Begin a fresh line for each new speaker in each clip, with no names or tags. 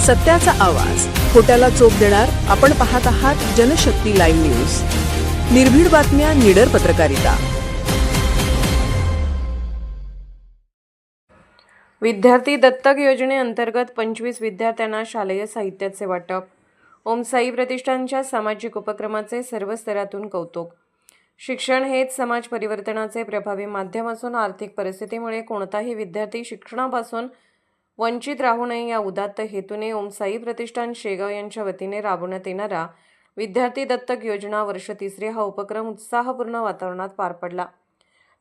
सत्याचा आवाज, खोट्याला चोप देणार. आपण पाहत आहात जनशक्ती लाईव्ह न्यूज. निर्भीड बातम्या, निडर पत्रकारिता.
विद्यार्थी दत्तक योजनेअंतर्गत 25 विद्यार्थ्यांना शालेय साहित्याचे वाटप. ओम साई प्रतिष्ठानच्या सामाजिक उपक्रमाचे सर्व स्तरातून कौतुक. शिक्षण हेच समाज परिवर्तनाचे प्रभावी माध्यम असून आर्थिक परिस्थितीमुळे कोणताही विद्यार्थी शिक्षणापासून वंचित राहू नये या उदात्त हेतूने ओम साई प्रतिष्ठान शेगाव यांच्या वतीने राबवण्यात येणारा विद्यार्थी दत्तक योजना वर्ष 3 हा उपक्रम उत्साहपूर्ण वातावरणात पार पडला.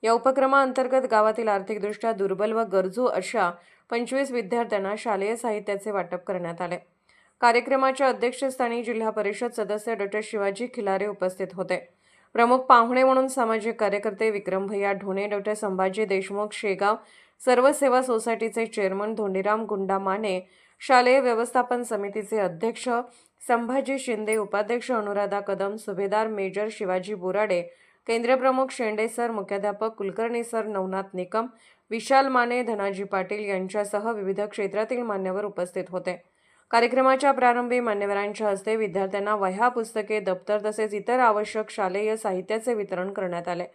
या उपक्रमाअंतर्गत गावातील आर्थिकदृष्ट्या दुर्बल व गरजू अशा 25 विद्यार्थ्यांना शालेय साहित्याचे वाटप करण्यात आले. कार्यक्रमाच्या अध्यक्षस्थानी जिल्हा परिषद सदस्य डॉ. शिवाजी खिलारे उपस्थित होते. प्रमुख पाहुणे म्हणून सामाजिक कार्यकर्ते विक्रम भैया ढोणे, डॉ. संभाजी देशमुख शेगाव सर्व सेवा सोसायटीचे चेअरमन धोंडीराम गुंडा माने, शालेय व्यवस्थापन समितीचे अध्यक्ष संभाजी शिंदे, उपाध्यक्ष अनुराधा कदम, सुभेदार मेजर शिवाजी बोराडे, केंद्रप्रमुख शेंडे सर, मुख्याध्यापक कुलकर्णी सर, नवनाथ निकम, विशाल माने, धनाजी पाटील यांच्यासह विविध क्षेत्रातील मान्यवर उपस्थित होते. कार्यक्रमाच्या प्रारंभी मान्यवरांच्या हस्ते विद्यार्थ्यांना वह्या, पुस्तके, दप्तर तसेच इतर आवश्यक शालेय साहित्याचे वितरण करण्यात आले.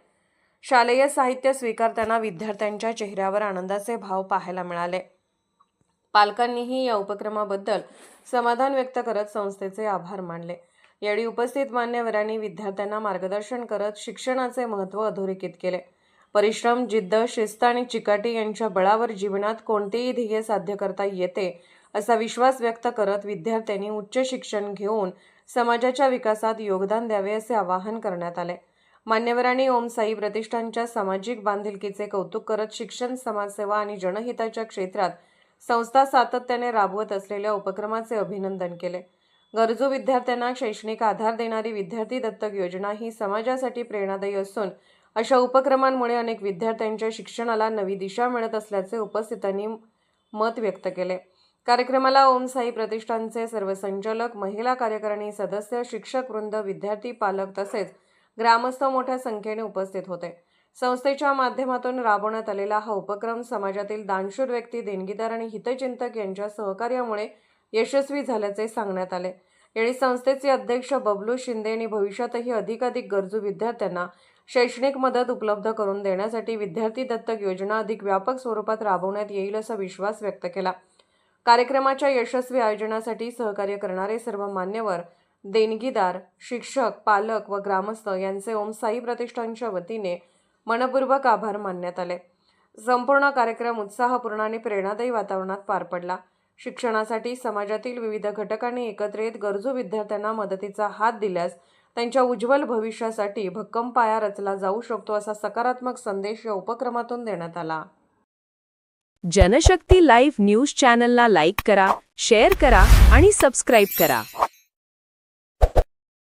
शालेय साहित्य स्वीकारताना विद्यार्थ्यांच्या चेहऱ्यावर आनंदाचे भाव पाहायला मिळाले. पालकांनीही या उपक्रमाबद्दल समाधान व्यक्त करत संस्थेचे आभार मानले. यावेळी उपस्थित मान्यवरांनी विद्यार्थ्यांना मार्गदर्शन करत शिक्षणाचे महत्त्व अधोरेखित केले. परिश्रम, जिद्द, शिस्त आणि चिकाटी यांच्या बळावर जीवनात कोणतेही ध्येय साध्य करता येते असा विश्वास व्यक्त करत विद्यार्थ्यांनी उच्च शिक्षण घेऊन समाजाच्या विकासात योगदान द्यावे असे आवाहन करण्यात आले. मान्यवरांनी ओम साई प्रतिष्ठानच्या सामाजिक बांधिलकीचे कौतुक करत शिक्षण, समाजसेवा आणि जनहिताच्या क्षेत्रात संस्था सातत्याने राबवत असलेल्या उपक्रमाचे अभिनंदन केले. गरजू विद्यार्थ्यांना शैक्षणिक आधार देणारी विद्यार्थी दत्तक योजना ही समाजासाठी प्रेरणादायी असून अशा उपक्रमांमुळे अनेक विद्यार्थ्यांच्या शिक्षणाला नवी दिशा मिळत असल्याचे उपस्थितांनी मत व्यक्त केले. कार्यक्रमाला ओम साई प्रतिष्ठानचे सर्व संचालक, महिला कार्यकारिणी सदस्य, शिक्षक वृंद, विद्यार्थी, पालक तसेच ग्रामस्थ मोठ्या संख्येने उपस्थित होते. संस्थेच्या माध्यमातून राबवण्यात आलेला हा उपक्रम समाजातील दानशूर व्यक्ती, देणगीदार आणि हितचिंतक यांच्या सहकार्यामुळे यशस्वी झाल्याचे सांगण्यात आले. यावेळी संस्थेचे अध्यक्ष बबलू शिंदे यांनी भविष्यातही अधिकाधिक गरजू विद्यार्थ्यांना शैक्षणिक मदत उपलब्ध करून देण्यासाठी विद्यार्थी दत्तक योजना अधिक व्यापक स्वरूपात राबवण्यात येईल असा विश्वास व्यक्त केला. कार्यक्रमाच्या यशस्वी आयोजनासाठी सहकार्य करणारे सर्व मान्यवर, देणगीदार, शिक्षक, पालक व ग्रामस्थ यांचे ओम साई प्रतिष्ठानच्या वतीने मनपूर्वक आभार मानण्यात आले. संपूर्ण कार्यक्रम उत्साहपूर्ण आणि प्रेरणादायी वातावरणात पार पडला. शिक्षणासाठी समाजातील विविध घटकांनी एकत्र येत गरजू विद्यार्थ्यांना मदतीचा हात दिल्यास त्यांच्या उज्ज्वल भविष्यासाठी भक्कम पाया रचला जाऊ शकतो असा सकारात्मक संदेश या उपक्रमातून देण्यात आला.
जनशक्ती लाईव्ह न्यूज चॅनलला लाईक करा, शेअर करा आणि सबस्क्राईब करा.